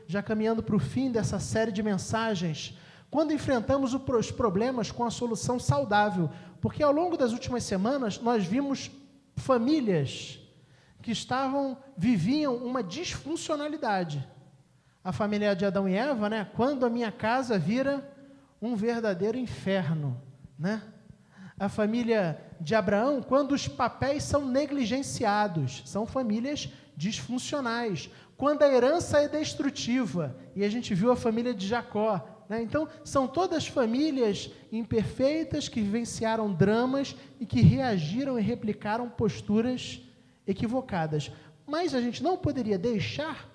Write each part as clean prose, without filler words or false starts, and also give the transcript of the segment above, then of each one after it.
já caminhando para o fim dessa série de mensagens, quando enfrentamos os problemas com a solução saudável, porque ao longo das últimas semanas nós vimos famílias que viviam uma disfuncionalidade. A família de Adão e Eva, né? Quando a minha casa vira um verdadeiro inferno, né? A família de Abraão, quando os papéis são negligenciados, são famílias disfuncionais. Quando a herança é destrutiva, e a gente viu a família de Jacó, né? Então, são todas famílias imperfeitas que vivenciaram dramas e que reagiram e replicaram posturas equivocadas. Mas a gente não poderia deixar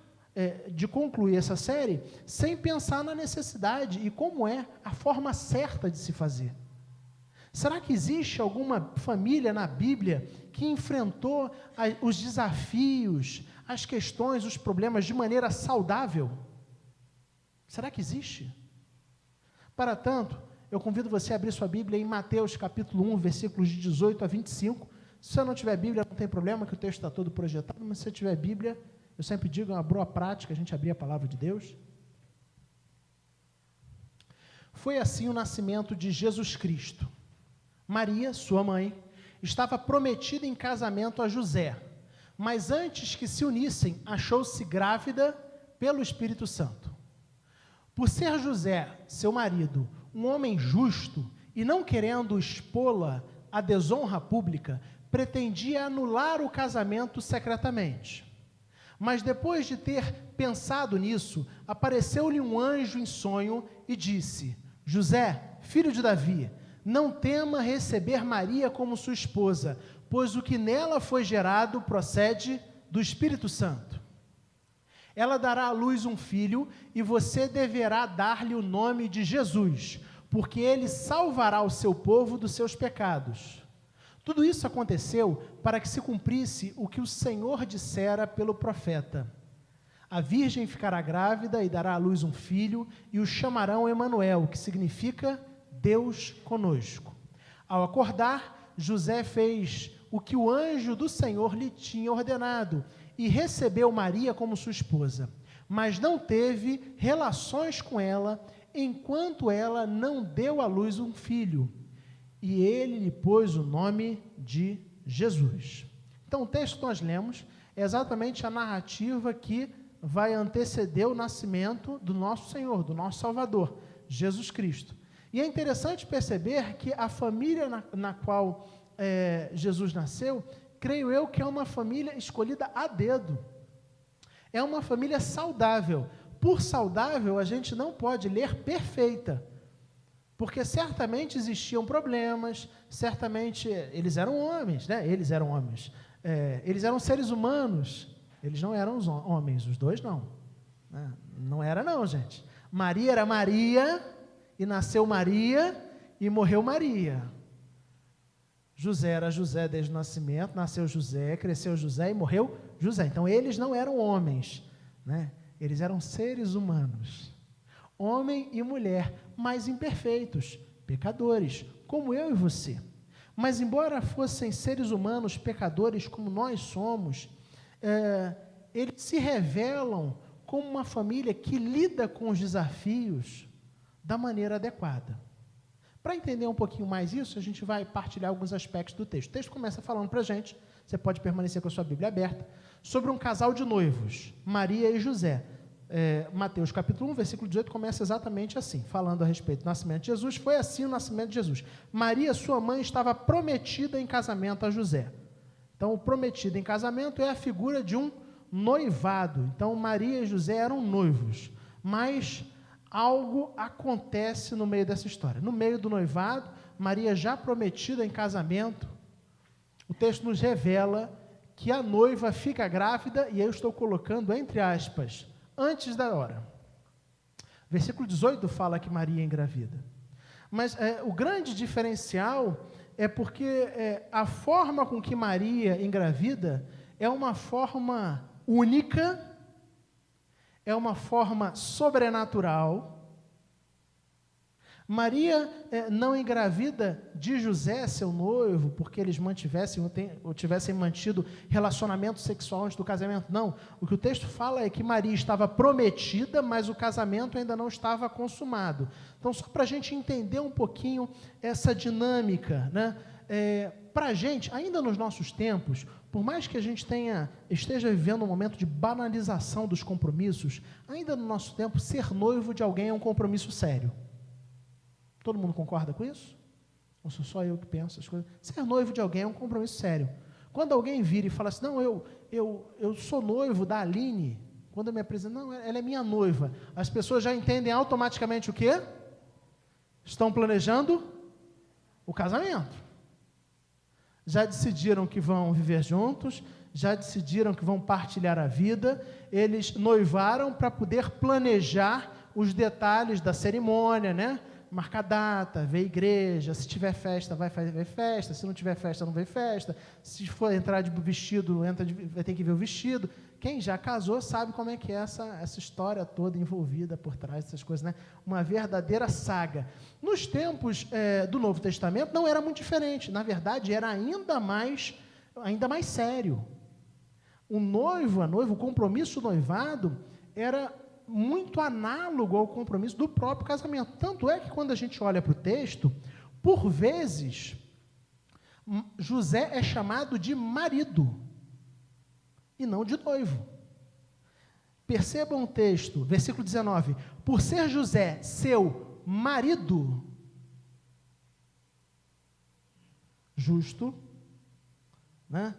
de concluir essa série sem pensar na necessidade e como é a forma certa de se fazer. Será que existe alguma família na Bíblia que enfrentou os desafios, as questões, os problemas de maneira saudável? Será que existe? Para tanto, eu convido você a abrir sua Bíblia em Mateus capítulo 1, versículos de 18 a 25. Se você não tiver Bíblia, não tem problema, que o texto está todo projetado, mas se você tiver Bíblia, eu sempre digo, é uma boa prática a gente abrir a palavra de Deus. Foi assim o nascimento de Jesus Cristo. Maria, sua mãe, estava prometida em casamento a José, mas antes que se unissem, achou-se grávida pelo Espírito Santo. Por ser José, seu marido, um homem justo e não querendo expô-la à desonra pública, pretendia anular o casamento secretamente. Mas depois de ter pensado nisso, apareceu-lhe um anjo em sonho e disse: José, filho de Davi, não tema receber Maria como sua esposa, pois o que nela foi gerado procede do Espírito Santo. Ela dará à luz um filho e você deverá dar-lhe o nome de Jesus, porque ele salvará o seu povo dos seus pecados. Tudo isso aconteceu para que se cumprisse o que o Senhor dissera pelo profeta. A virgem ficará grávida e dará à luz um filho, e o chamarão Emanuel, que significa Deus conosco. Ao acordar, José fez o que o anjo do Senhor lhe tinha ordenado, e recebeu Maria como sua esposa, mas não teve relações com ela, enquanto ela não deu à luz um filho. E ele lhe pôs o nome de Jesus. Então, o texto que nós lemos é exatamente a narrativa que vai anteceder o nascimento do nosso Senhor, do nosso Salvador, Jesus Cristo. E é interessante perceber que a família na qual Jesus nasceu, creio eu que é uma família escolhida a dedo. É uma família saudável. Por saudável, a gente não pode ler perfeita, porque certamente existiam problemas, certamente eles eram homens, né? Eles eram homens, eles eram seres humanos, eles não eram os homens, os dois não, né? Não era não, gente. Maria era Maria, e nasceu Maria, e morreu Maria. José era José desde o nascimento, nasceu José, cresceu José e morreu José. Então eles não eram homens, né? Eles eram seres humanos. Homem e mulher, mas imperfeitos, pecadores, como eu e você. Mas embora fossem seres humanos, pecadores, como nós somos, eles se revelam como uma família que lida com os desafios da maneira adequada. Para entender um pouquinho mais isso, a gente vai partilhar alguns aspectos do texto. O texto começa falando para a gente, você pode permanecer com a sua Bíblia aberta, sobre um casal de noivos, Maria e José. Mateus capítulo 1, versículo 18, começa exatamente assim, falando a respeito do nascimento de Jesus. Foi assim o nascimento de Jesus. Maria, sua mãe, estava prometida em casamento a José. Então, o prometido em casamento é a figura de um noivado. Então, Maria e José eram noivos. Mas algo acontece no meio dessa história. No meio do noivado, Maria já prometida em casamento, o texto nos revela que a noiva fica grávida, e eu estou colocando entre aspas, antes da hora. Versículo 18 fala que Maria engravida. Mas o grande diferencial é porque a forma com que Maria engravida é uma forma única, é uma forma sobrenatural, Maria não engravida de José, seu noivo, porque eles tivessem mantido relacionamento sexual antes do casamento. Não, o que o texto fala é que Maria estava prometida, mas o casamento ainda não estava consumado. Então, só para a gente entender um pouquinho essa dinâmica, né? Para a gente, ainda nos nossos tempos, por mais que a gente esteja vivendo um momento de banalização dos compromissos, ainda no nosso tempo, ser noivo de alguém é um compromisso sério. Todo mundo concorda com isso? Ou sou só eu que penso as coisas? Ser noivo de alguém é um compromisso sério. Quando alguém vira e fala assim, não, eu sou noivo da Aline, quando eu me apresento, não, ela é minha noiva, as pessoas já entendem automaticamente o quê? Estão planejando o casamento. Já decidiram que vão viver juntos, já decidiram que vão partilhar a vida, eles noivaram para poder planejar os detalhes da cerimônia, né? Marcar data, ver igreja, se tiver festa, vai ver festa, se não tiver festa, não vê festa, se for entrar de vestido, vai ter que ver o vestido. Quem já casou sabe como é que é essa história toda envolvida por trás dessas coisas, né? Uma verdadeira saga. Nos tempos do Novo Testamento não era muito diferente, na verdade era ainda mais sério. O noivo, a noiva, o compromisso noivado era muito análogo ao compromisso do próprio casamento. Tanto é que quando a gente olha para o texto, por vezes, José é chamado de marido e não de noivo. Percebam o texto, versículo 19. Por ser José seu marido, justo, né?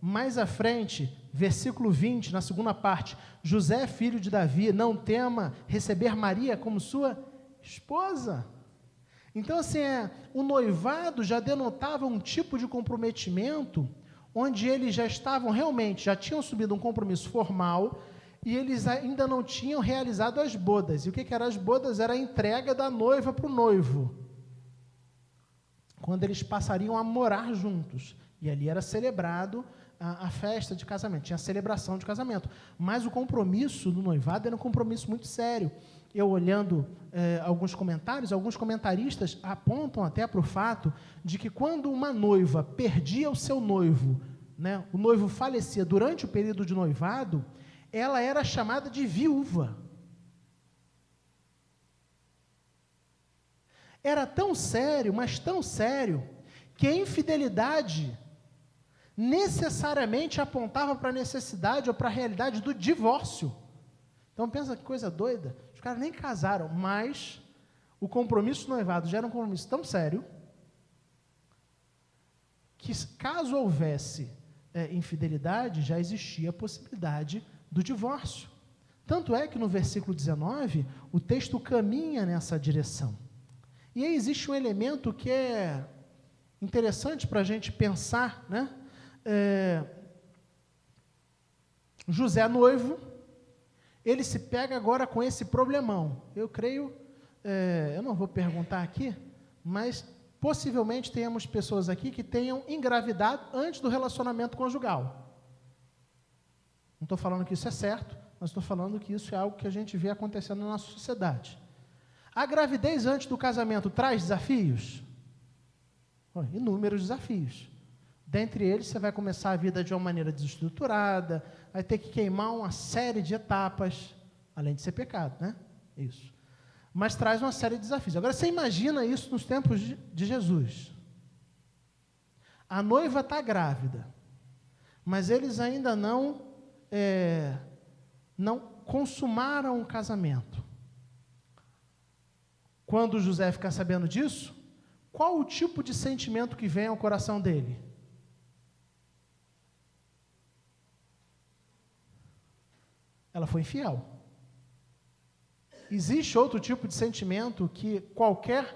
Mais à frente, versículo 20, na segunda parte, José, filho de Davi, não tema receber Maria como sua esposa. Então, assim, o noivado já denotava um tipo de comprometimento onde eles já tinham subido um compromisso formal e eles ainda não tinham realizado as bodas. E o que eram as bodas? Era a entrega da noiva para o noivo, quando eles passariam a morar juntos. E ali era celebrado a festa de casamento, tinha a celebração de casamento. Mas o compromisso do noivado era um compromisso muito sério. Eu olhando alguns comentários, alguns comentaristas apontam até para o fato de que quando uma noiva perdia o seu noivo, né, o noivo falecia durante o período de noivado, ela era chamada de viúva. Era tão sério, mas tão sério, que a infidelidade necessariamente apontava para a necessidade ou para a realidade do divórcio. Então pensa que coisa doida, os caras nem casaram, mas o compromisso noivado já era um compromisso tão sério, que caso houvesse infidelidade, já existia a possibilidade do divórcio. Tanto é que no versículo 19, o texto caminha nessa direção. E aí existe um elemento que é interessante para a gente pensar, né? José noivo, ele se pega agora com esse problemão. Eu creio, eu não vou perguntar aqui, mas possivelmente tenhamos pessoas aqui que tenham engravidado antes do relacionamento conjugal. Não estou falando que isso é certo, mas estou falando que isso é algo que a gente vê acontecendo na nossa sociedade. A gravidez antes do casamento traz desafios? Inúmeros desafios. Dentre eles, você vai começar a vida de uma maneira desestruturada, vai ter que queimar uma série de etapas, além de ser pecado, né? Isso. Mas traz uma série de desafios. Agora, você imagina isso nos tempos de Jesus. A noiva está grávida, mas eles ainda não consumaram o casamento. Quando José ficar sabendo disso, qual o tipo de sentimento que vem ao coração dele? Ela foi infiel. Existe outro tipo de sentimento que qualquer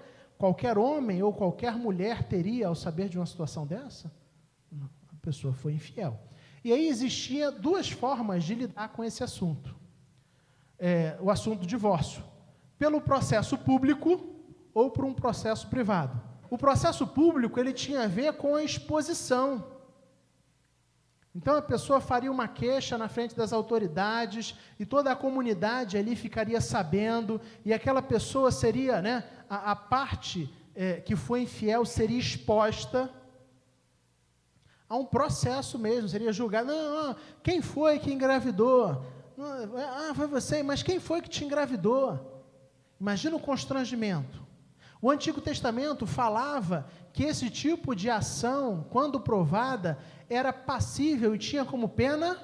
homem ou qualquer mulher teria ao saber de uma situação dessa? Não, a pessoa foi infiel. E aí existia duas formas de lidar com esse assunto. O assunto do divórcio. Pelo processo público ou por um processo privado. O processo público, ele tinha a ver com a exposição. Então a pessoa faria uma queixa na frente das autoridades e toda a comunidade ali ficaria sabendo, e aquela pessoa seria, né, a parte que foi infiel seria exposta a um processo mesmo, seria julgado. Não, quem foi que engravidou? Foi você, mas quem foi que te engravidou? Imagina o constrangimento. O Antigo Testamento falava que esse tipo de ação, quando provada, era passível e tinha como pena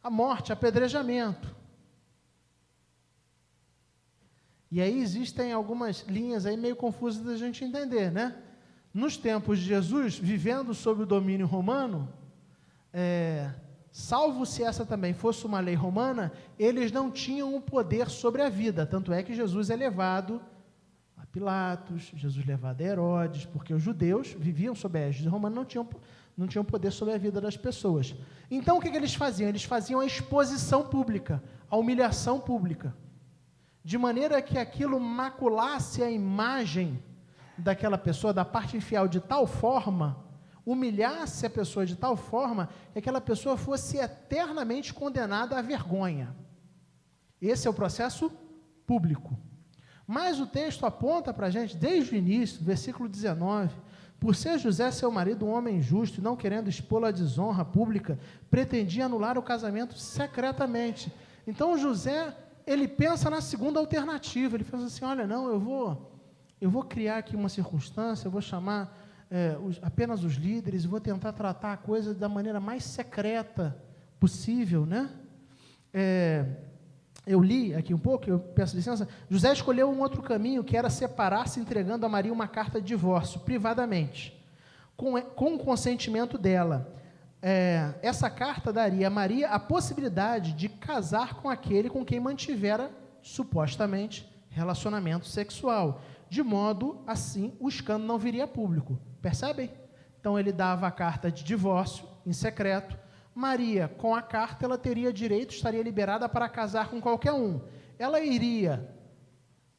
a morte, apedrejamento. E aí existem algumas linhas aí meio confusas da gente entender, né? Nos tempos de Jesus, vivendo sob o domínio romano, salvo se essa também fosse uma lei romana, eles não tinham o poder sobre a vida, tanto é que Jesus é levado a Pilatos, Jesus levado a Herodes, porque os judeus viviam sob a égide romana, não tinham poder sobre a vida das pessoas. Então o que eles faziam? Eles faziam a exposição pública, a humilhação pública, de maneira que aquilo maculasse a imagem daquela pessoa, da parte infiel, de tal forma, humilhasse a pessoa de tal forma, que aquela pessoa fosse eternamente condenada à vergonha. Esse é o processo público. Mas o texto aponta para a gente, desde o início, versículo 19, por ser José, seu marido, um homem justo, e não querendo expô-lo à desonra pública, pretendia anular o casamento secretamente. Então José, ele pensa na segunda alternativa, ele pensa assim, olha, não, eu vou criar aqui uma circunstância, eu vou chamar apenas os líderes, vou tentar tratar a coisa da maneira mais secreta possível, né? Eu li aqui um pouco, eu peço licença. José escolheu um outro caminho, que era separar-se, entregando a Maria uma carta de divórcio, privadamente, com o consentimento dela. Essa carta daria a Maria a possibilidade de casar com aquele com quem mantivera, supostamente, relacionamento sexual, de modo, assim, o escândalo não viria a público. Percebem? Então, ele dava a carta de divórcio, em secreto. Maria, com a carta, ela teria direito, estaria liberada para casar com qualquer um. Ela iria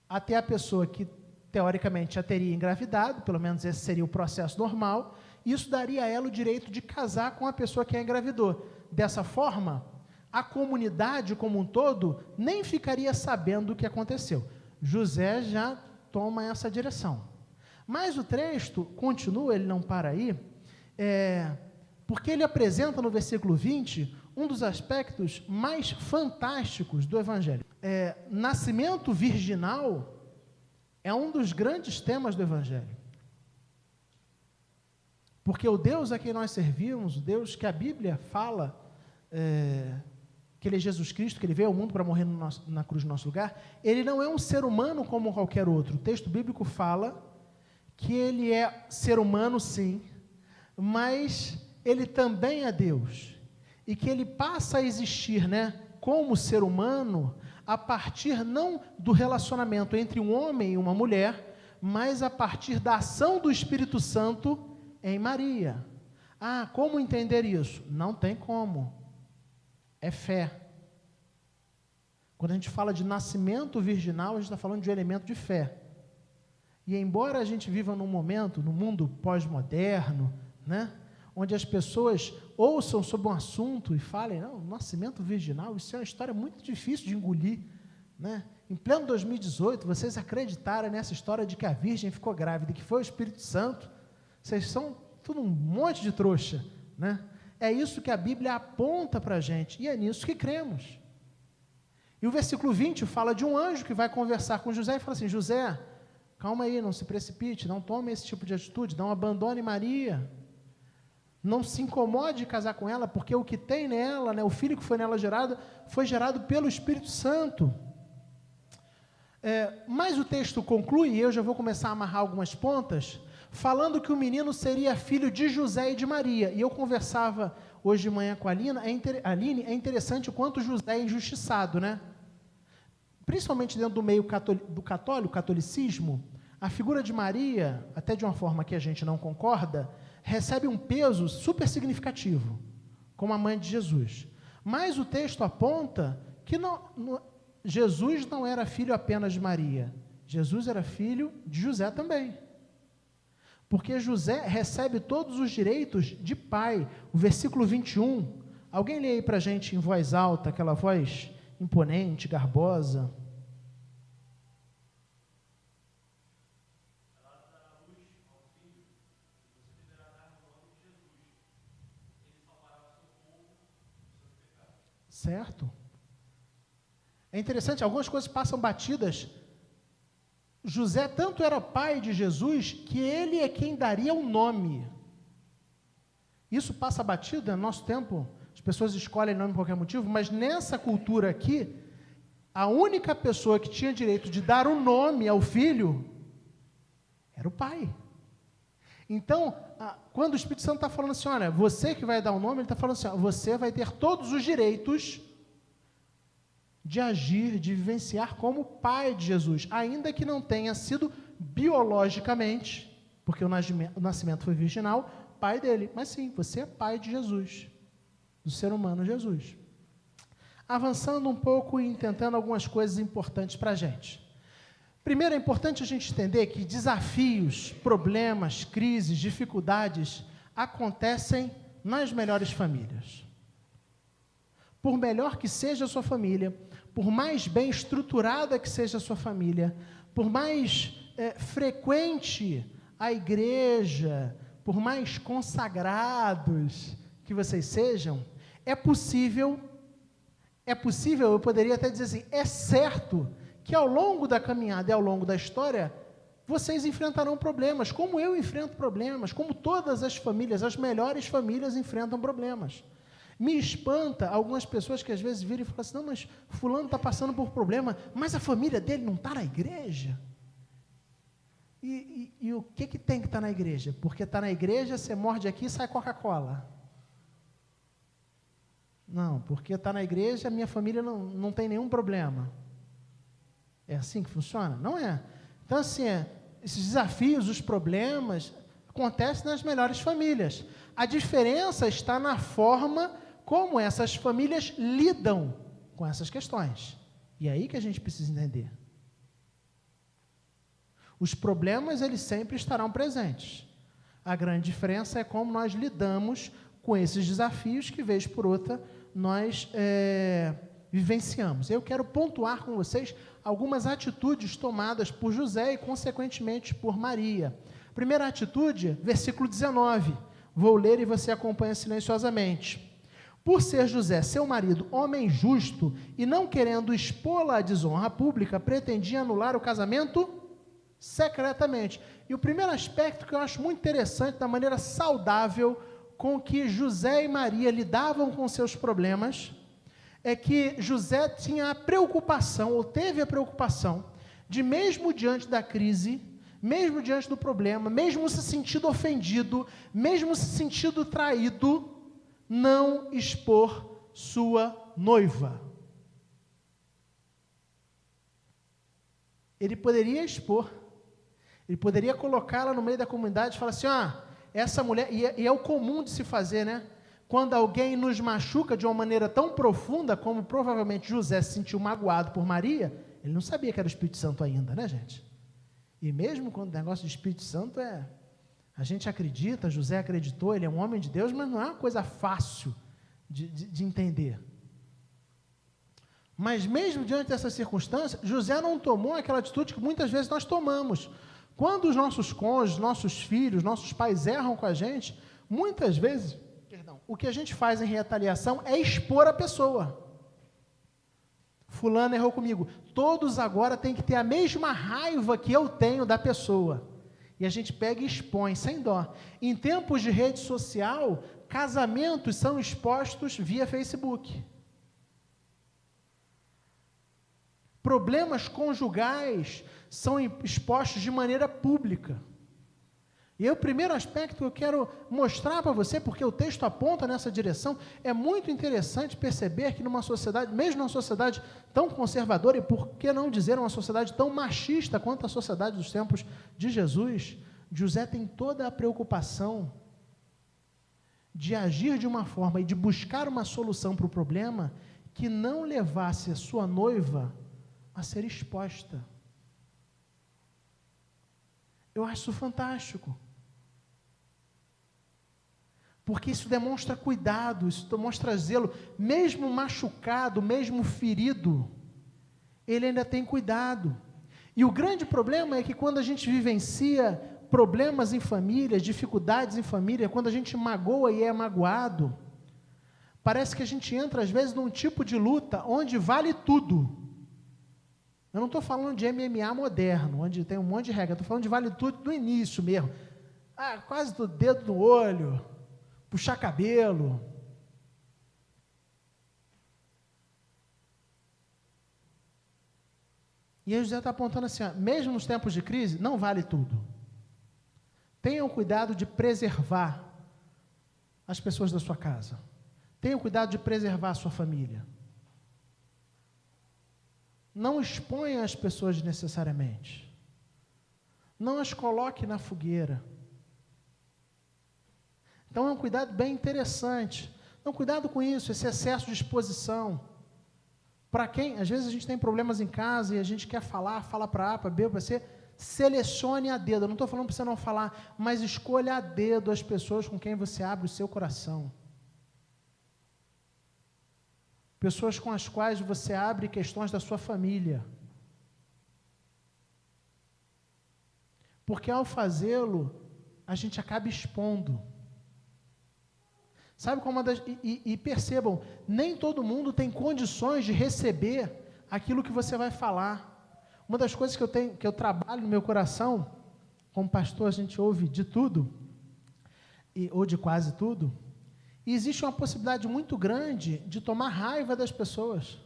até a pessoa que, teoricamente, já teria engravidado, pelo menos esse seria o processo normal, e isso daria a ela o direito de casar com a pessoa que a engravidou. Dessa forma, a comunidade como um todo nem ficaria sabendo o que aconteceu. José já toma essa direção. Mas o texto continua, ele não para aí, porque ele apresenta no versículo 20 um dos aspectos mais fantásticos do Evangelho. Nascimento virginal é um dos grandes temas do Evangelho. Porque o Deus a quem nós servimos, o Deus que a Bíblia fala, que Ele é Jesus Cristo, que Ele veio ao mundo para morrer na cruz no nosso lugar, Ele não é um ser humano como qualquer outro. O texto bíblico fala que Ele é ser humano, sim, mas Ele também é Deus. E que Ele passa a existir, né, como ser humano, a partir não do relacionamento entre um homem e uma mulher, mas a partir da ação do Espírito Santo em Maria. Como entender isso? Não tem como. É fé. Quando a gente fala de nascimento virginal, a gente está falando de um elemento de fé. E embora a gente viva num momento, no mundo pós-moderno, né, onde as pessoas ouçam sobre um assunto e falem, não, nascimento virginal, isso é uma história muito difícil de engolir, né? Em pleno 2018, vocês acreditaram nessa história de que a Virgem ficou grávida, que foi o Espírito Santo, vocês são tudo um monte de trouxa, né? É isso que a Bíblia aponta para a gente, e é nisso que cremos. E o versículo 20 fala de um anjo que vai conversar com José e fala assim, José, calma aí, não se precipite, não tome esse tipo de atitude, não abandone Maria, não se incomode de casar com ela, porque o que tem nela, né, o filho que foi nela gerado, foi gerado pelo Espírito Santo. Mas o texto conclui, e eu já vou começar a amarrar algumas pontas, falando que o menino seria filho de José e de Maria. E eu conversava hoje de manhã com a Aline, é interessante o quanto José é injustiçado, né? Principalmente dentro do meio do catolicismo, a figura de Maria, até de uma forma que a gente não concorda, recebe um peso super significativo, como a mãe de Jesus. Mas o texto aponta que Jesus não era filho apenas de Maria, Jesus era filho de José também. Porque José recebe todos os direitos de pai. O versículo 21, alguém lê aí para a gente em voz alta, aquela voz imponente, garbosa. Certo? É interessante, algumas coisas passam batidas. José tanto era pai de Jesus, que ele é quem daria o nome. Isso passa batido, no nosso tempo, as pessoas escolhem nome por qualquer motivo, mas nessa cultura aqui, a única pessoa que tinha direito de dar o nome ao filho era o pai. Então, quando o Espírito Santo está falando assim, olha, você que vai dar o nome, ele está falando assim, você vai ter todos os direitos de agir, de vivenciar como pai de Jesus, ainda que não tenha sido biologicamente, porque o nascimento foi virginal, pai dele, mas sim, você é pai de Jesus, do ser humano Jesus. Avançando um pouco e tentando algumas coisas importantes para a gente. Primeiro, é importante a gente entender que desafios, problemas, crises, dificuldades acontecem nas melhores famílias. Por melhor que seja a sua família, por mais bem estruturada que seja a sua família, por mais frequente a igreja, por mais consagrados que vocês sejam, é possível, eu poderia até dizer assim, é certo que ao longo da caminhada e ao longo da história, vocês enfrentarão problemas, como eu enfrento problemas, como todas as famílias, as melhores famílias enfrentam problemas. Me espanta algumas pessoas que às vezes viram e falam assim, não, mas fulano está passando por problema, mas a família dele não está na igreja? E o que tem que estar na igreja? Porque está na igreja, você morde aqui e sai Coca-Cola. Não, porque está na igreja, a minha família não tem nenhum problema. É assim que funciona? Não é. Então, assim, esses desafios, os problemas, acontecem nas melhores famílias. A diferença está na forma como essas famílias lidam com essas questões. E é aí que a gente precisa entender. Os problemas, eles sempre estarão presentes. A grande diferença é como nós lidamos com esses desafios que, vez por outra, nós vivenciamos. Eu quero pontuar com vocês algumas atitudes tomadas por José e, consequentemente, por Maria. Primeira atitude, versículo 19. Vou ler e você acompanha silenciosamente. Por ser José, seu marido, homem justo, e não querendo expô-la à desonra pública, pretendia anular o casamento secretamente. E o primeiro aspecto que eu acho muito interessante, da maneira saudável com que José e Maria lidavam com seus problemas, é que José tinha a preocupação, ou teve a preocupação, de mesmo diante da crise, mesmo diante do problema, mesmo se sentindo ofendido, mesmo se sentindo traído, não expor sua noiva. Ele poderia expor, ele poderia colocá-la no meio da comunidade e falar assim, essa mulher, e é o comum de se fazer, né? Quando alguém nos machuca de uma maneira tão profunda, como provavelmente José se sentiu magoado por Maria, ele não sabia que era o Espírito Santo ainda, né, gente? E mesmo quando o negócio de Espírito Santo a gente acredita, José acreditou, ele é um homem de Deus, mas não é uma coisa fácil de entender. Mas mesmo diante dessa circunstância, José não tomou aquela atitude que muitas vezes nós tomamos. Quando os nossos cônjuges, nossos filhos, nossos pais erram com a gente, muitas vezes, o que a gente faz em retaliação é expor a pessoa. Fulano errou comigo. Todos agora têm que ter a mesma raiva que eu tenho da pessoa. E a gente pega e expõe, sem dó. Em tempos de rede social, casamentos são expostos via Facebook. Problemas conjugais são expostos de maneira pública. E o primeiro aspecto que eu quero mostrar para você, porque o texto aponta nessa direção, é muito interessante perceber que numa sociedade, mesmo numa sociedade tão conservadora, e por que não dizer uma sociedade tão machista quanto a sociedade dos tempos de Jesus, José tem toda a preocupação de agir de uma forma e de buscar uma solução para o problema que não levasse a sua noiva a ser exposta. Eu acho isso fantástico. porque isso demonstra cuidado, isso demonstra zelo. Mesmo machucado, mesmo ferido, ele ainda tem cuidado. E o grande problema é que quando a gente vivencia problemas em família, dificuldades em família, quando a gente magoa e é magoado, parece que a gente entra às vezes num tipo de luta onde vale tudo. Eu não estou falando de MMA moderno, onde tem um monte de regra, estou falando de vale tudo do início mesmo. Quase do dedo no olho, puxar cabelo. E aí José está apontando assim, mesmo nos tempos de crise, não vale tudo. Tenham cuidado de preservar as pessoas da sua casa. Tenham cuidado de preservar a sua família. Não exponha as pessoas desnecessariamente. Não as coloque na fogueira. Então é um cuidado bem interessante. Então cuidado com isso, esse excesso de exposição. Para quem, às vezes a gente tem problemas em casa e a gente quer falar, fala para A, para B, para C, selecione a dedo. Eu não estou falando para você não falar, mas escolha a dedo as pessoas com quem você abre o seu coração. Pessoas com as quais você abre questões da sua família. Porque ao fazê-lo, a gente acaba expondo. Sabe como e percebam, nem todo mundo tem condições de receber aquilo que você vai falar. Uma das coisas que eu trabalho no meu coração, como pastor a gente ouve de tudo, ou de quase tudo, e existe uma possibilidade muito grande de tomar raiva das pessoas.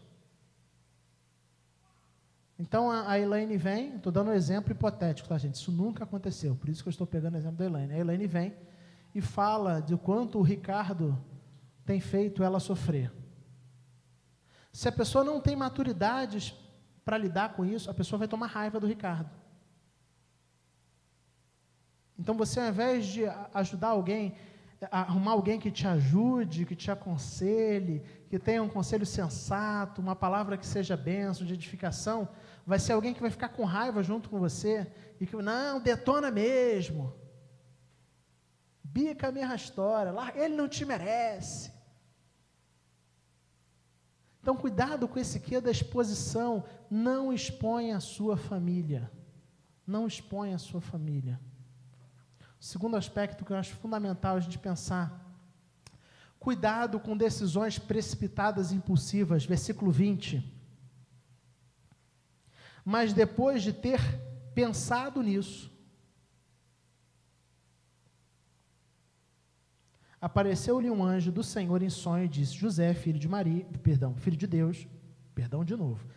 Então a Elaine vem, estou dando um exemplo hipotético, tá, gente? Isso nunca aconteceu, por isso que eu estou pegando o exemplo da Elaine. A Elaine vem e fala de quanto o Ricardo tem feito ela sofrer. Se a pessoa não tem maturidade para lidar com isso, a pessoa vai tomar raiva do Ricardo. Então você, ao invés de ajudar alguém, arrumar alguém que te ajude, que te aconselhe, que tenha um conselho sensato, uma palavra que seja bênção, de edificação, vai ser alguém que vai ficar com raiva junto com você, e que, não, detona mesmo, bica a minha história, ele não te merece. Então cuidado com esse quê da exposição, não exponha a sua família, não exponha a sua família. O segundo aspecto que eu acho fundamental a gente pensar, cuidado com decisões precipitadas e impulsivas, versículo 20. Mas depois de ter pensado nisso, apareceu-lhe um anjo do Senhor em sonho e disse, José, filho de Deus, de novo,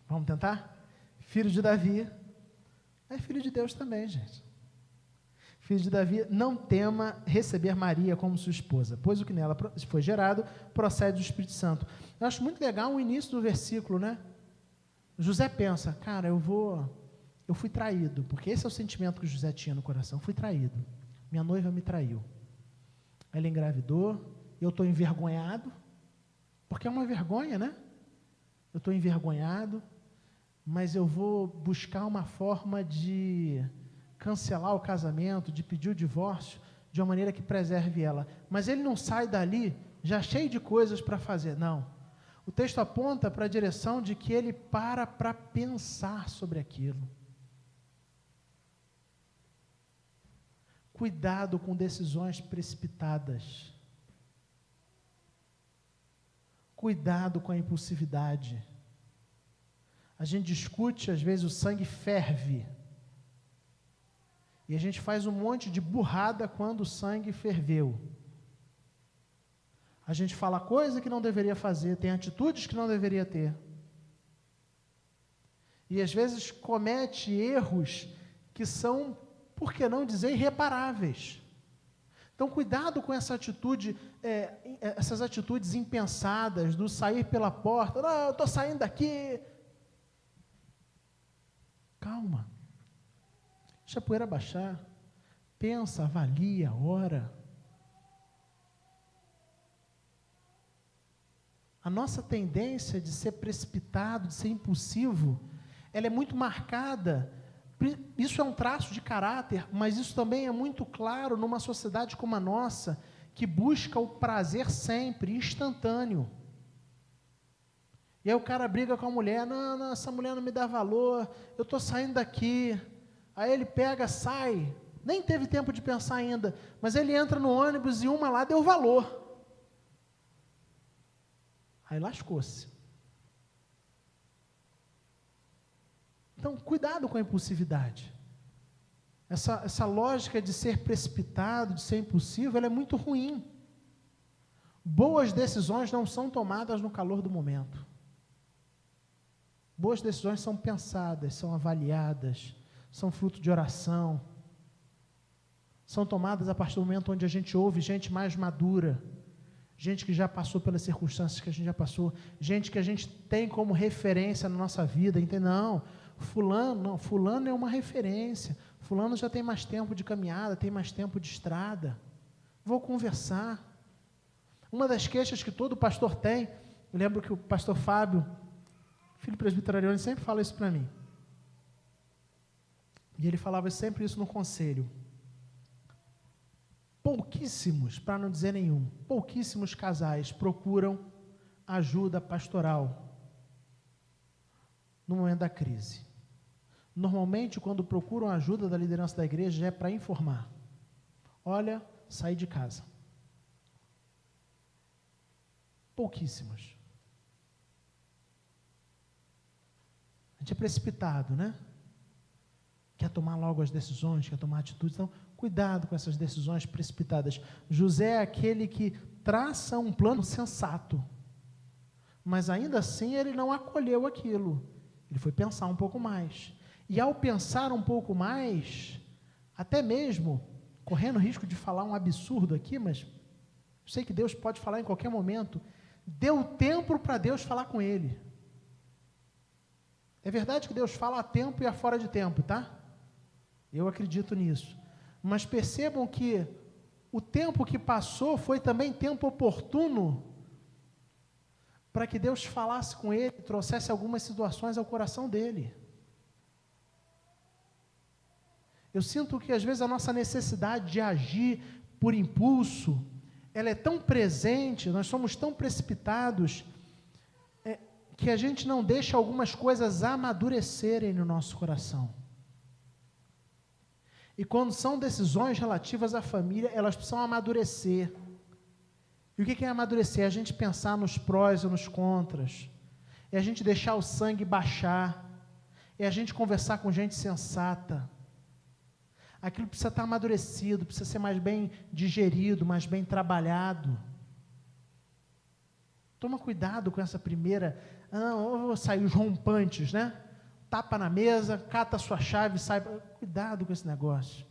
vamos tentar? Filho de Davi, é filho de Deus também, gente. Filho de Davi, não tema receber Maria como sua esposa, pois o que nela foi gerado procede do Espírito Santo. Eu acho muito legal o início do versículo, né? José pensa, cara, eu fui traído, porque esse é o sentimento que José tinha no coração, fui traído, minha noiva me traiu. Ela engravidou, eu estou envergonhado, porque é uma vergonha, né? Eu estou envergonhado, mas eu vou buscar uma forma de cancelar o casamento, de pedir o divórcio, de uma maneira que preserve ela. Mas ele não sai dali já cheio de coisas para fazer, não. O texto aponta para a direção de que ele para pensar sobre aquilo. Cuidado com decisões precipitadas. Cuidado com a impulsividade. A gente discute, às vezes o sangue ferve. E a gente faz um monte de burrada quando o sangue ferveu. A gente fala coisa que não deveria fazer, tem atitudes que não deveria ter. E às vezes comete erros que são, por que não dizer, irreparáveis. Então cuidado com essa atitude, essas atitudes impensadas, do sair pela porta, não, eu estou saindo daqui. Calma. Deixa a poeira baixar, pensa, avalia, ora. A nossa tendência de ser precipitado, de ser impulsivo, ela é muito marcada, isso é um traço de caráter, mas isso também é muito claro numa sociedade como a nossa, que busca o prazer sempre, instantâneo. E aí o cara briga com a mulher, não, essa mulher não me dá valor, eu estou saindo daqui. Aí ele pega, sai, nem teve tempo de pensar ainda, mas ele entra no ônibus e uma lá deu valor. Aí lascou-se. Então, cuidado com a impulsividade. Essa lógica de ser precipitado, de ser impulsivo, ela é muito ruim. Boas decisões não são tomadas no calor do momento. Boas decisões são pensadas, são avaliadas, são fruto de oração, são tomadas a partir do momento onde a gente ouve gente mais madura, gente que já passou pelas circunstâncias que a gente já passou, gente que a gente tem como referência na nossa vida, entende? Não, fulano é uma referência, fulano já tem mais tempo de caminhada, tem mais tempo de estrada, vou conversar. Uma das queixas que todo pastor tem, eu lembro que o pastor Fábio, filho presbiteriano, sempre fala isso para mim. E ele falava sempre isso no conselho. Pouquíssimos, para não dizer nenhum, pouquíssimos casais procuram ajuda pastoral no momento da crise. Normalmente, quando procuram ajuda da liderança da igreja, é para informar. Olha, saí de casa. Pouquíssimos. A gente é precipitado, né? Quer tomar logo as decisões, quer tomar atitudes. Então, cuidado com essas decisões precipitadas. José é aquele que traça um plano sensato, mas ainda assim ele não acolheu aquilo. Ele foi pensar um pouco mais. E ao pensar um pouco mais, até mesmo, correndo o risco de falar um absurdo aqui, mas eu sei que Deus pode falar em qualquer momento, deu tempo para Deus falar com ele. É verdade que Deus fala a tempo e a fora de tempo, tá? Eu acredito nisso. Mas percebam que o tempo que passou foi também tempo oportuno para que Deus falasse com ele, trouxesse algumas situações ao coração dele. Eu sinto que às vezes a nossa necessidade de agir por impulso, ela é tão presente, nós somos tão precipitados, que a gente não deixa algumas coisas amadurecerem no nosso coração. E quando são decisões relativas à família, elas precisam amadurecer. E o que é amadurecer? É a gente pensar nos prós e nos contras. É a gente deixar o sangue baixar. É a gente conversar com gente sensata. Aquilo precisa estar amadurecido, precisa ser mais bem digerido, mais bem trabalhado. Toma cuidado com essa primeira... vou sair os rompantes, né? Tapa na mesa, cata a sua chave, sai. Cuidado com esse negócio.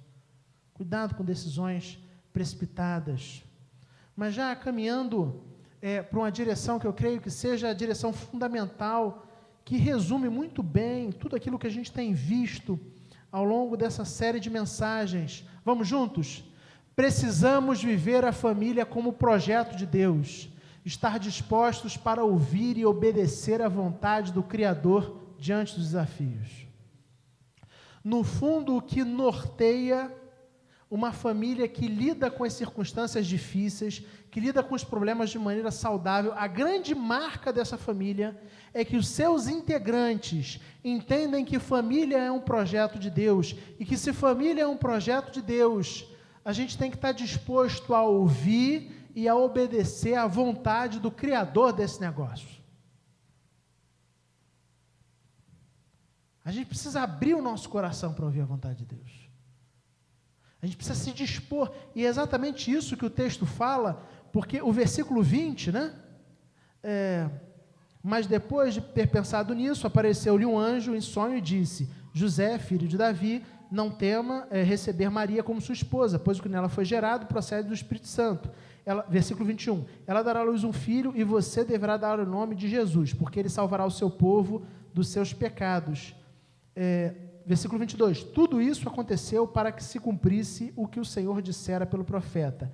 Cuidado com decisões precipitadas. Mas já caminhando para uma direção que eu creio que seja a direção fundamental, que resume muito bem tudo aquilo que a gente tem visto ao longo dessa série de mensagens. Vamos juntos? Precisamos viver a família como projeto de Deus. Estar dispostos para ouvir e obedecer à vontade do Criador diante dos desafios. No fundo, o que norteia uma família que lida com as circunstâncias difíceis, que lida com os problemas de maneira saudável, a grande marca dessa família é que os seus integrantes entendem que família é um projeto de Deus, e que se família é um projeto de Deus, a gente tem que estar disposto a ouvir e a obedecer à vontade do Criador desse negócio. A gente precisa abrir o nosso coração para ouvir a vontade de Deus. A gente precisa se dispor, e é exatamente isso que o texto fala, porque o versículo 20, né? Mas depois de ter pensado nisso, apareceu-lhe um anjo em sonho e disse: José, filho de Davi, não tema receber Maria como sua esposa, pois o que nela foi gerado procede do Espírito Santo. Versículo 21, ela dará à luz um filho e você deverá dar o nome de Jesus, porque ele salvará o seu povo dos seus pecados. Versículo 22, tudo isso aconteceu para que se cumprisse o que o Senhor dissera pelo profeta.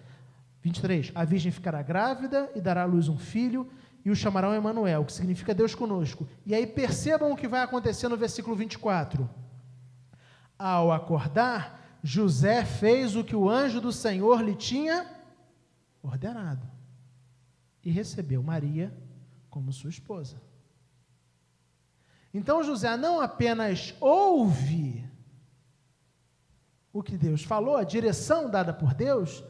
23, a virgem ficará grávida e dará à luz um filho e o chamarão Emanuel, que significa Deus conosco. E aí percebam o que vai acontecer no versículo 24. Ao acordar, José fez o que o anjo do Senhor lhe tinha ordenado. E recebeu Maria como sua esposa. Então José não apenas ouve o que Deus falou, a direção dada por Deus,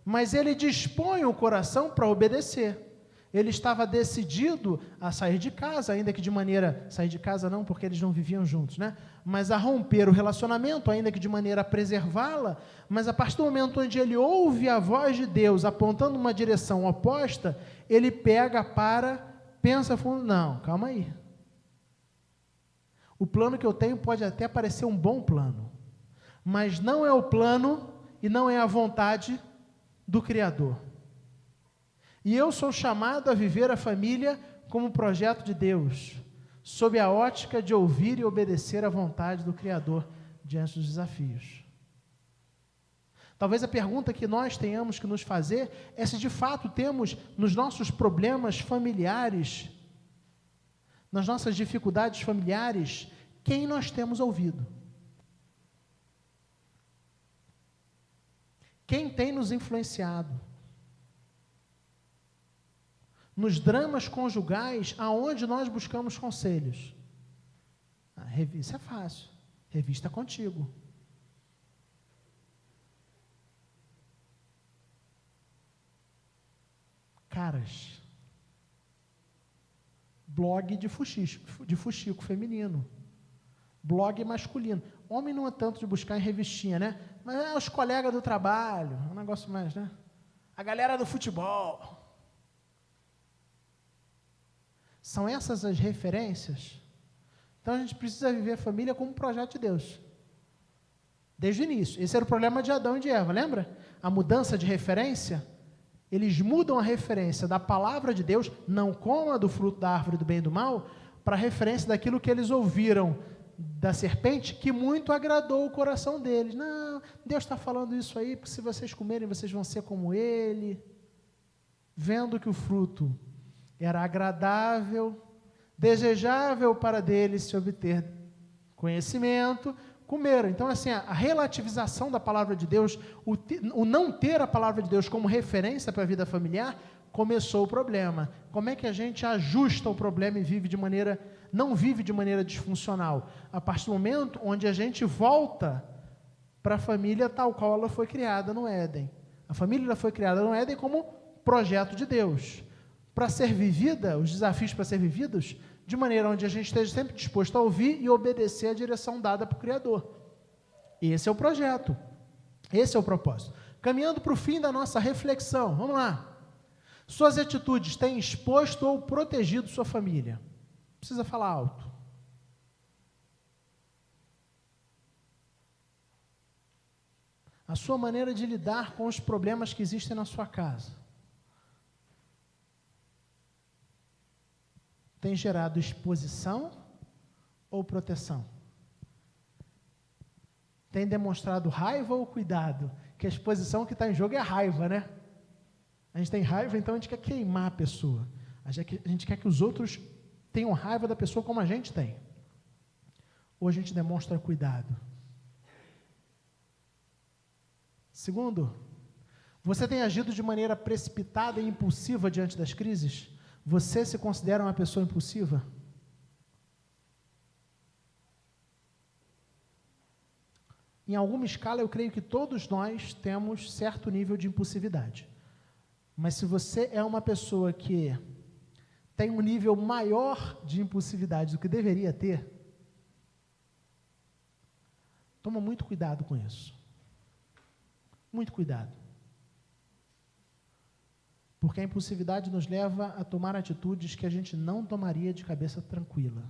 mas ele dispõe o coração para obedecer. Ele estava decidido a sair de casa, ainda que de maneira... Sair de casa não, porque eles não viviam juntos, né? Mas a romper o relacionamento, ainda que de maneira a preservá-la. Mas a partir do momento onde ele ouve a voz de Deus apontando uma direção oposta, ele pensa fundo, não, calma aí. O plano que eu tenho pode até parecer um bom plano, mas não é o plano e não é a vontade do Criador. E eu sou chamado a viver a família como projeto de Deus, sob a ótica de ouvir e obedecer à vontade do Criador diante dos desafios. Talvez a pergunta que nós tenhamos que nos fazer é se de fato temos nos nossos problemas familiares, nas nossas dificuldades familiares, quem nós temos ouvido. Quem tem nos influenciado? Nos dramas conjugais, aonde nós buscamos conselhos. Isso é fácil. Revista contigo. Caras. Blog de fuxico feminino. Blog masculino. Homem não é tanto de buscar em revistinha, né? Mas é os colegas do trabalho, é um negócio mais, né? A galera do futebol. São essas as referências? Então a gente precisa viver a família como um projeto de Deus. Desde o início. Esse era o problema de Adão e de Eva, lembra? A mudança de referência. Eles mudam a referência da palavra de Deus, não coma do fruto da árvore do bem e do mal, para a referência daquilo que eles ouviram da serpente, que muito agradou o coração deles. Não, Deus está falando isso aí, porque se vocês comerem, vocês vão ser como Ele. Vendo que o fruto era agradável, desejável para deles se obter conhecimento, comeram. Então, assim, a relativização da palavra de Deus, o não ter a palavra de Deus como referência para a vida familiar, começou o problema. Como é que a gente ajusta o problema e não vive de maneira disfuncional? A partir do momento onde a gente volta para a família tal qual ela foi criada no Éden. A família ela foi criada no Éden como projeto de Deus. Para ser vivida, os desafios para ser vividos, de maneira onde a gente esteja sempre disposto a ouvir e obedecer a direção dada para o Criador. Esse é o projeto. Esse é o propósito. Caminhando para o fim da nossa reflexão, vamos lá. Suas atitudes têm exposto ou protegido sua família? Precisa falar alto. A sua maneira de lidar com os problemas que existem na sua casa tem gerado exposição ou proteção? Tem demonstrado raiva ou cuidado? Que a exposição que está em jogo é a raiva, né? A gente tem raiva, então a gente quer queimar a pessoa. A gente quer que os outros tenham raiva da pessoa como a gente tem. Ou a gente demonstra cuidado? Segundo, você tem agido de maneira precipitada e impulsiva diante das crises? Você se considera uma pessoa impulsiva? Em alguma escala, eu creio que todos nós temos certo nível de impulsividade. Mas se você é uma pessoa que tem um nível maior de impulsividade do que deveria ter, toma muito cuidado com isso. Muito cuidado. Porque a impulsividade nos leva a tomar atitudes que a gente não tomaria de cabeça tranquila.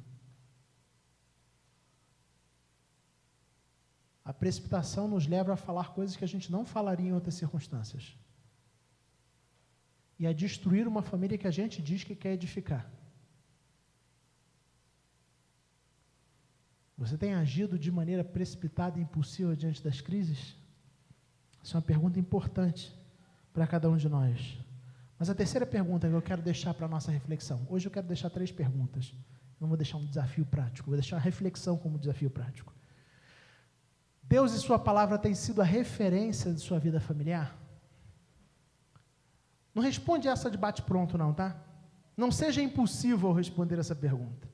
A precipitação nos leva a falar coisas que a gente não falaria em outras circunstâncias. E a destruir uma família que a gente diz que quer edificar. Você tem agido de maneira precipitada e impulsiva diante das crises? Essa é uma pergunta importante para cada um de nós. Mas a terceira pergunta que eu quero deixar para a nossa reflexão. Hoje eu quero deixar 3 perguntas. Não vou deixar um desafio prático, vou deixar a reflexão como desafio prático. Deus e sua palavra têm sido a referência de sua vida familiar? Não responde essa de bate-pronto não, tá? Não seja impulsivo ao responder essa pergunta.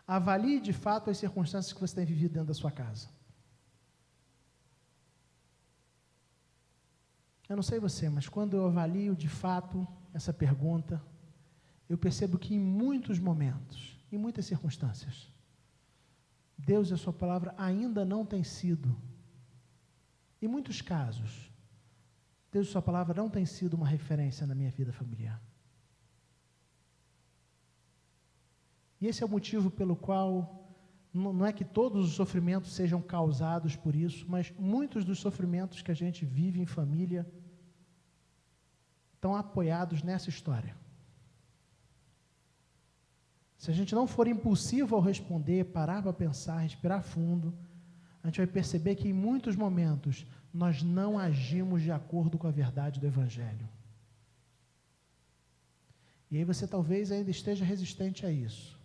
Avalie de fato as circunstâncias que você tem vivido dentro da sua casa. Eu não sei você, mas quando eu avalio de fato essa pergunta, eu percebo que em muitos momentos, em muitas circunstâncias, Deus e a sua palavra ainda não têm sido, em muitos casos, Deus e sua palavra não têm sido uma referência na minha vida familiar. E esse é o motivo pelo qual, não é que todos os sofrimentos sejam causados por isso, mas muitos dos sofrimentos que a gente vive em família estão apoiados nessa história. Se a gente não for impulsivo ao responder, parar para pensar, respirar fundo, a gente vai perceber que em muitos momentos nós não agimos de acordo com a verdade do Evangelho. E aí você talvez ainda esteja resistente a isso.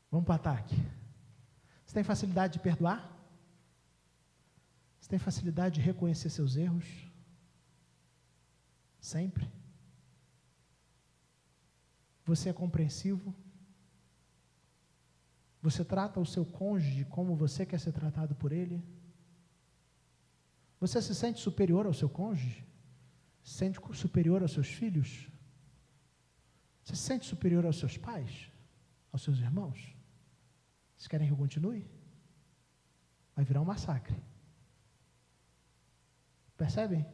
Vamos para o ataque. Você tem facilidade de perdoar? Você tem facilidade de reconhecer seus erros? Sempre? Você é compreensivo? Você trata o seu cônjuge como você quer ser tratado por ele? Você se sente superior ao seu cônjuge? Se sente superior aos seus filhos? Você se sente superior aos seus pais? Aos seus irmãos? Vocês querem que eu continue? Vai virar um massacre. Percebem?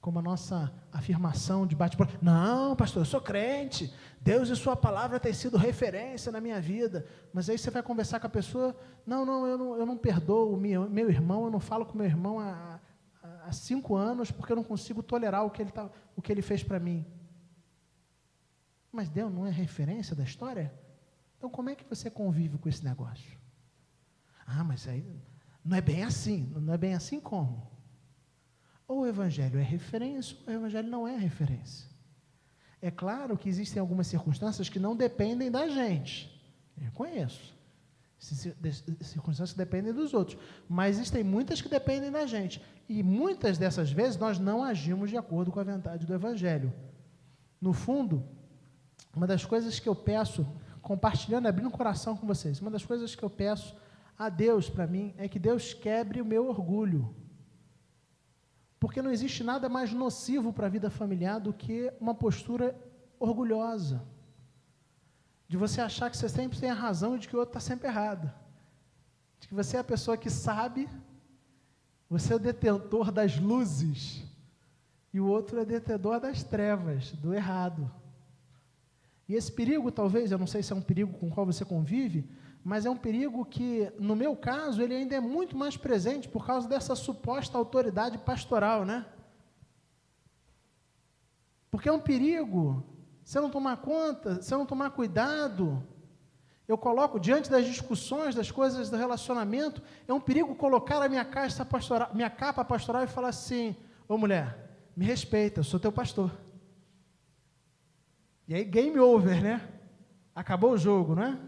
Como a nossa afirmação de bate-pronto. Não, pastor, eu sou crente. Deus e sua palavra têm sido referência na minha vida. Mas aí você vai conversar com a pessoa. Não, eu não perdoo o meu irmão. Eu não falo com meu irmão há 5 anos porque eu não consigo tolerar o que ele fez para mim. Mas Deus não é referência da história? Então como é que você convive com esse negócio? Ah, mas aí não é bem assim. Não é bem assim como? Ou o Evangelho é referência, ou o Evangelho não é referência. É claro que existem algumas circunstâncias que não dependem da gente. Eu conheço. Circunstâncias que dependem dos outros. Mas existem muitas que dependem da gente. E muitas dessas vezes nós não agimos de acordo com a verdade do Evangelho. No fundo, uma das coisas que eu peço, compartilhando, abrindo o coração com vocês, uma das coisas que eu peço a Deus para mim é que Deus quebre o meu orgulho. Porque não existe nada mais nocivo para a vida familiar do que uma postura orgulhosa. De você achar que você sempre tem a razão e de que o outro está sempre errado. De que você é a pessoa que sabe, você é o detentor das luzes, e o outro é detentor das trevas, do errado. E esse perigo, talvez, eu não sei se é um perigo com o qual você convive, mas é um perigo que, no meu caso, ele ainda é muito mais presente por causa dessa suposta autoridade pastoral, né? Porque é um perigo, se eu não tomar conta, se eu não tomar cuidado, eu coloco diante das discussões, das coisas do relacionamento, é um perigo colocar a minha capa pastoral e falar assim, ô mulher, me respeita, eu sou teu pastor. E aí game over, né? Acabou o jogo, não é?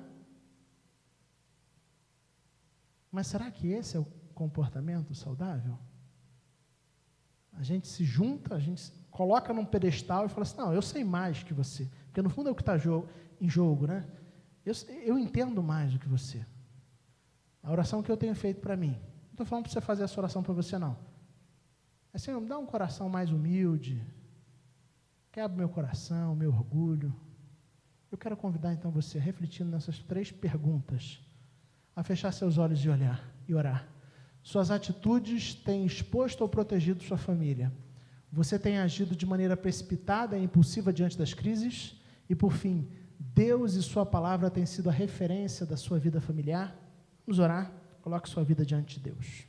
Mas será que esse é o comportamento saudável? A gente se junta, a gente coloca num pedestal e fala assim, não, eu sei mais que você. Porque no fundo é o que está em jogo, né? Eu entendo mais do que você. A oração que eu tenho feito para mim. Não estou falando para você fazer essa oração para você, não. Mas, Senhor, me dá um coração mais humilde. Quebra meu coração, meu orgulho. Eu quero convidar, então, você, refletindo nessas 3 perguntas, a fechar seus olhos e orar. Suas atitudes têm exposto ou protegido sua família? Você tem agido de maneira precipitada e impulsiva diante das crises? E, por fim, Deus e sua palavra têm sido a referência da sua vida familiar? Vamos orar? Coloque sua vida diante de Deus.